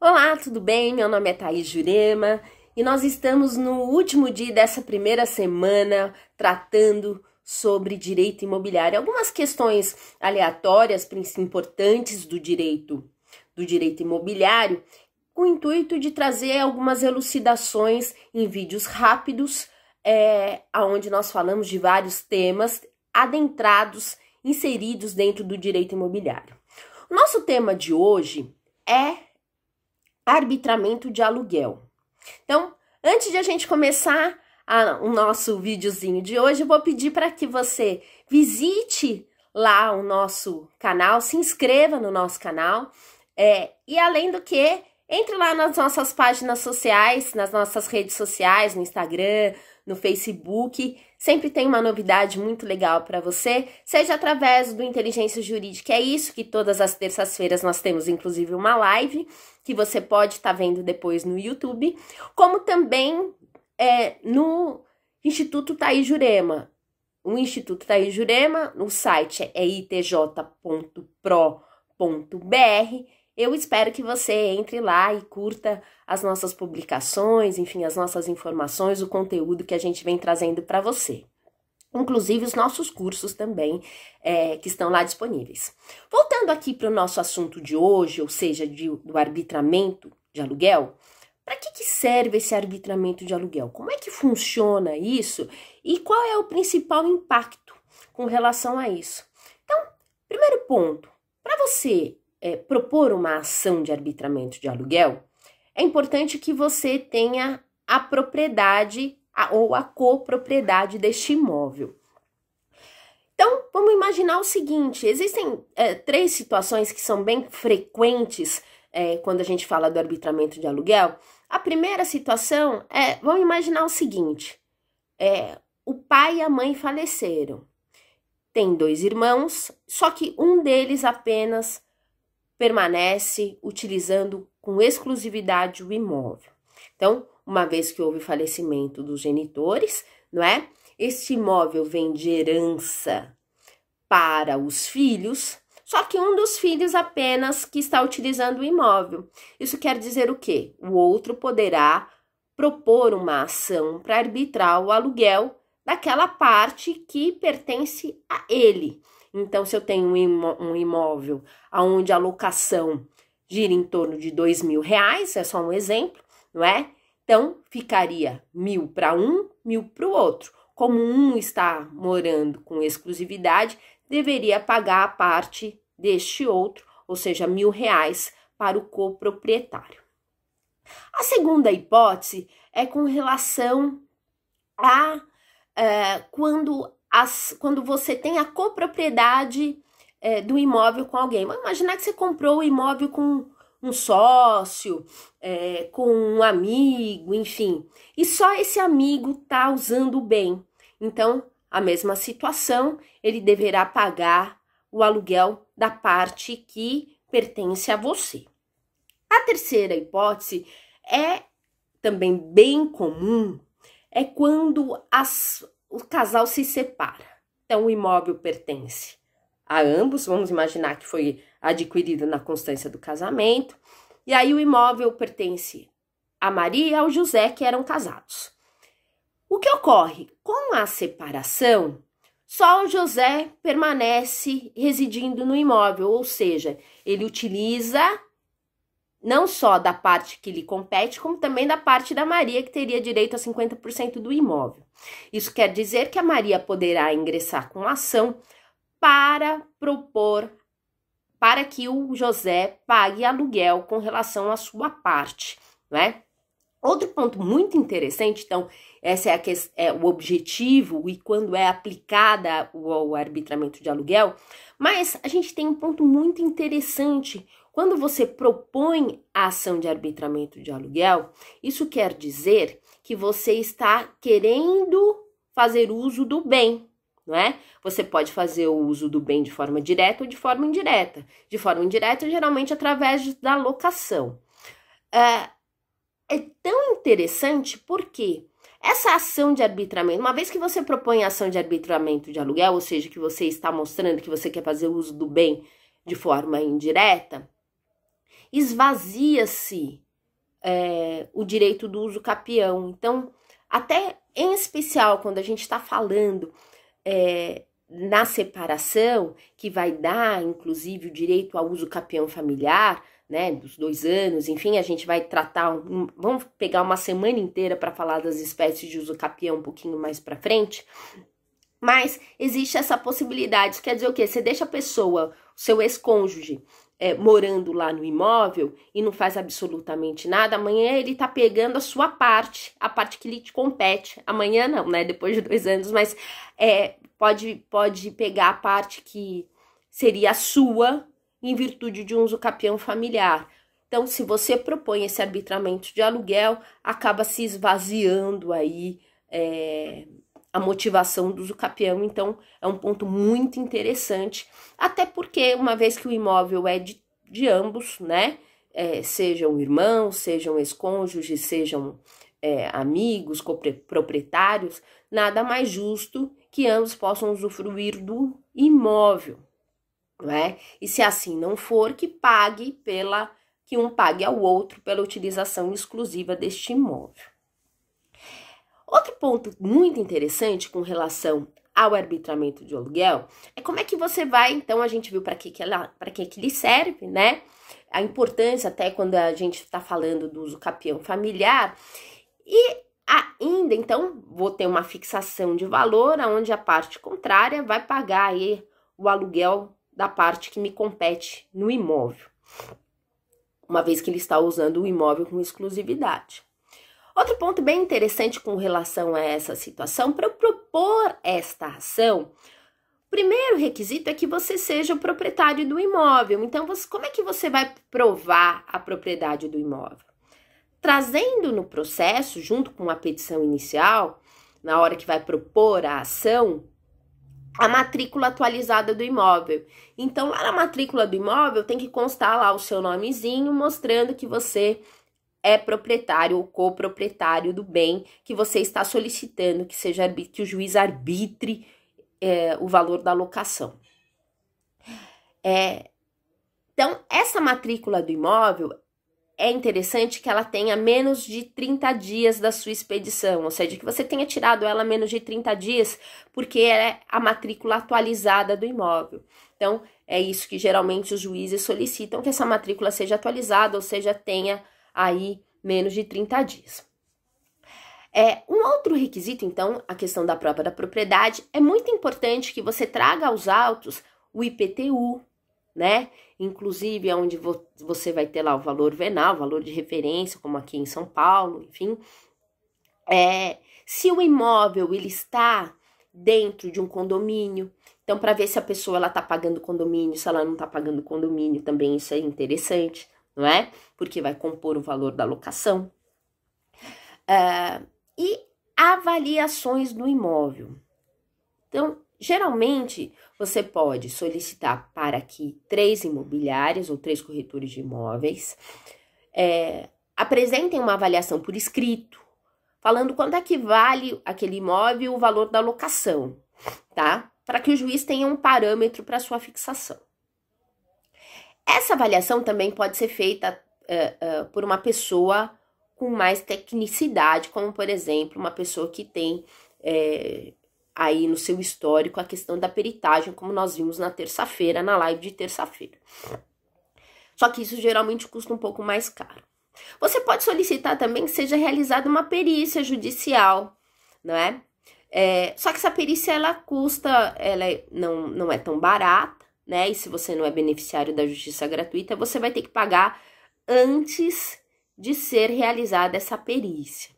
Olá, tudo bem? Meu nome é Thaís Jurema e nós estamos no último dia dessa primeira semana tratando sobre direito imobiliário. Algumas questões aleatórias, importantes do direito imobiliário, com o intuito de trazer algumas elucidações em vídeos rápidos, onde nós falamos de vários temas adentrados, inseridos dentro do direito imobiliário. O nosso tema de hoje é arbitramento de aluguel. Então, antes de a gente começar o nosso videozinho de hoje, eu vou pedir para que você visite lá o nosso canal, se inscreva no nosso canal, e além do que, entre lá nas nossas páginas sociais, nas nossas redes sociais, no Instagram, no Facebook, sempre tem uma novidade muito legal para você, seja através do Inteligência Jurídica, é isso, que todas as terças-feiras nós temos inclusive uma live, que você pode estar vendo depois no YouTube, como também no Instituto Thaís Jurema. O Instituto Thaís Jurema, o site é itj.pro.br. Eu espero que você entre lá e curta as nossas publicações, enfim, as nossas informações, o conteúdo que a gente vem trazendo para você. Inclusive os nossos cursos também, que estão lá disponíveis. Voltando aqui para o nosso assunto de hoje, ou seja, do arbitramento de aluguel, para que serve esse arbitramento de aluguel? Como é que funciona isso? E qual é o principal impacto com relação a isso? Então, primeiro ponto, para você propor uma ação de arbitramento de aluguel, é importante que você tenha a propriedade ou a copropriedade deste imóvel. Então, vamos imaginar o seguinte, existem três situações que são bem frequentes quando a gente fala do arbitramento de aluguel. A primeira situação vamos imaginar o seguinte, o pai e a mãe faleceram, tem 2 irmãos, só que um deles apenas permanece utilizando com exclusividade o imóvel. Então, uma vez que houve falecimento dos genitores, não é? Este imóvel vem de herança para os filhos, só que um dos filhos apenas que está utilizando o imóvel. Isso quer dizer o quê? O outro poderá propor uma ação para arbitrar o aluguel daquela parte que pertence a ele. Então, se eu tenho um imóvel onde a locação gira em torno de R$2.000, é só um exemplo, não é? Então, ficaria 1.000 para um, 1.000 para o outro. Como um está morando com exclusividade, deveria pagar a parte deste outro, ou seja, R$1.000 para o coproprietário. A segunda hipótese é com relação a quando você tem a copropriedade do imóvel com alguém. Vamos imaginar que você comprou o imóvel com um sócio, com um amigo, enfim. E só esse amigo está usando o bem. Então, a mesma situação, ele deverá pagar o aluguel da parte que pertence a você. A terceira hipótese é também bem comum, é quando o casal se separa. Então, o imóvel pertence a ambos, vamos imaginar que foi adquirido na constância do casamento, e aí o imóvel pertence a Maria e ao José, que eram casados. O que ocorre? Com a separação, só o José permanece residindo no imóvel, ou seja, ele utiliza não só da parte que lhe compete, como também da parte da Maria, que teria direito a 50% do imóvel. Isso quer dizer que a Maria poderá ingressar com ação para propor, para que o José pague aluguel com relação à sua parte, né? Outro ponto muito interessante, então, esse é o objetivo e quando é aplicada o arbitramento de aluguel, mas a gente tem um ponto muito interessante. Quando você propõe a ação de arbitramento de aluguel, isso quer dizer que você está querendo fazer uso do bem, não é? Você pode fazer o uso do bem de forma direta ou de forma indireta. De forma indireta, geralmente através da locação. É tão interessante porque essa ação de arbitramento, uma vez que você propõe a ação de arbitramento de aluguel, ou seja, que você está mostrando que você quer fazer uso do bem de forma indireta, esvazia-se o direito do uso capião. Então, até em especial quando a gente está falando na separação, que vai dar, inclusive, o direito ao uso capião familiar, né, dos 2 anos, enfim, a gente vai tratar, vamos pegar uma semana inteira para falar das espécies de uso capião um pouquinho mais para frente, mas existe essa possibilidade. Isso quer dizer o quê? Você deixa a pessoa, o seu ex-cônjuge, morando lá no imóvel e não faz absolutamente nada, amanhã ele tá pegando a sua parte, a parte que lhe compete. Amanhã não, né? Depois de 2 anos, mas pode pegar a parte que seria a sua em virtude de um uso capião familiar. Então, se você propõe esse arbitramento de aluguel, acaba se esvaziando aí a motivação do uso capião. Então, é um ponto muito interessante, até porque, uma vez que o imóvel é de ambos, né, sejam irmãos, sejam ex-cônjuges, sejam amigos, proprietários, nada mais justo que ambos possam usufruir do imóvel, não é? E se assim não for, que um pague ao outro pela utilização exclusiva deste imóvel. Outro ponto muito interessante com relação ao arbitramento de aluguel é como é que você vai, então a gente viu para que ele serve, né? A importância até quando a gente está falando do uso capião familiar, e ainda, então, vou ter uma fixação de valor onde a parte contrária vai pagar aí o aluguel da parte que me compete no imóvel, uma vez que ele está usando o imóvel com exclusividade. Outro ponto bem interessante com relação a essa situação, para eu propor esta ação, o primeiro requisito é que você seja o proprietário do imóvel. Então, como é que você vai provar a propriedade do imóvel? Trazendo no processo, junto com a petição inicial, na hora que vai propor a ação, a matrícula atualizada do imóvel. Então, lá na matrícula do imóvel tem que constar lá o seu nomezinho, mostrando que você é proprietário ou coproprietário do bem que você está solicitando que o juiz arbitre o valor da locação. Então, essa matrícula do imóvel é interessante que ela tenha menos de 30 dias da sua expedição, ou seja, que você tenha tirado ela menos de 30 dias, porque é a matrícula atualizada do imóvel. Então, é isso que geralmente os juízes solicitam, que essa matrícula seja atualizada, ou seja, tenha aí menos de 30 dias. Um outro requisito, então, a questão da prova da propriedade, é muito importante que você traga aos autos o IPTU, né? Inclusive, onde você vai ter lá o valor venal, o valor de referência, como aqui em São Paulo, enfim. Se o imóvel ele está dentro de um condomínio, então, para ver se a pessoa está pagando condomínio, se ela não está pagando condomínio, também isso é interessante, não é? Porque vai compor o valor da locação. E avaliações do imóvel. Então, geralmente, você pode solicitar para que 3 imobiliárias ou 3 corretores de imóveis apresentem uma avaliação por escrito, falando quanto é que vale aquele imóvel e o valor da locação, tá? Para que o juiz tenha um parâmetro para sua fixação. Essa avaliação também pode ser feita por uma pessoa com mais tecnicidade, como, por exemplo, uma pessoa que tem aí no seu histórico a questão da peritagem, como nós vimos na terça-feira, na live de terça-feira. Só que isso geralmente custa um pouco mais caro. Você pode solicitar também que seja realizada uma perícia judicial, não é? Só que essa perícia, ela não é tão barata, né? E se você não é beneficiário da justiça gratuita, você vai ter que pagar antes de ser realizada essa perícia.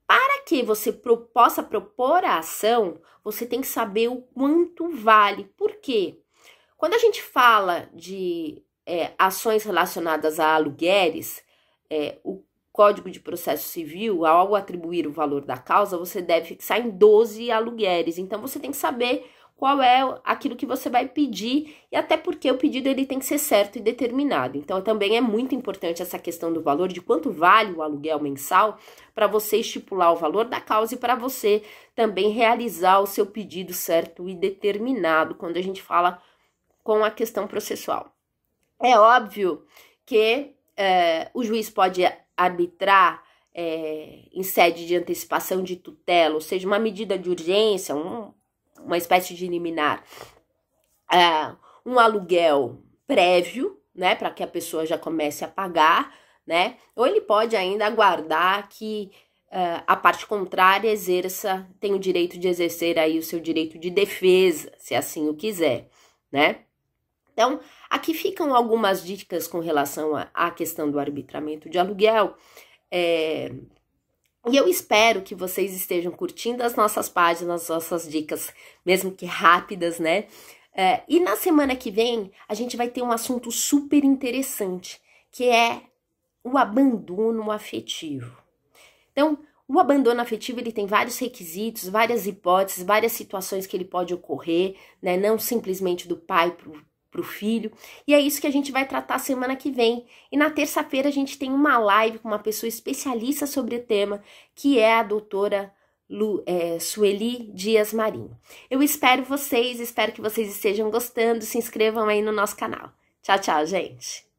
Para que você possa propor a ação, você tem que saber o quanto vale. Por quê? Quando a gente fala de ações relacionadas a aluguéis, o Código de Processo Civil, ao atribuir o valor da causa, você deve fixar em 12 aluguéis. Então, você tem que saber qual é aquilo que você vai pedir, e até porque o pedido ele tem que ser certo e determinado. Então, também é muito importante essa questão do valor, de quanto vale o aluguel mensal, para você estipular o valor da causa e para você também realizar o seu pedido certo e determinado, quando a gente fala com a questão processual. É óbvio que o juiz pode arbitrar em sede de antecipação de tutela, ou seja, uma medida de urgência, uma espécie de liminar, um aluguel prévio, né, para que a pessoa já comece a pagar, né, ou ele pode ainda aguardar que a parte contrária tem o direito de exercer aí o seu direito de defesa, se assim o quiser, né. Então, aqui ficam algumas dicas com relação à questão do arbitramento de aluguel, e eu espero que vocês estejam curtindo as nossas páginas, as nossas dicas, mesmo que rápidas, né? E na semana que vem, a gente vai ter um assunto super interessante, que é o abandono afetivo. Então, o abandono afetivo, ele tem vários requisitos, várias hipóteses, várias situações que ele pode ocorrer, né? Não simplesmente do pai para o filho. E é isso que a gente vai tratar semana que vem. E na terça-feira a gente tem uma live com uma pessoa especialista sobre o tema, que é a doutora Sueli Dias Marinho. Eu espero que vocês estejam gostando. Se inscrevam aí no nosso canal. Tchau, tchau, gente!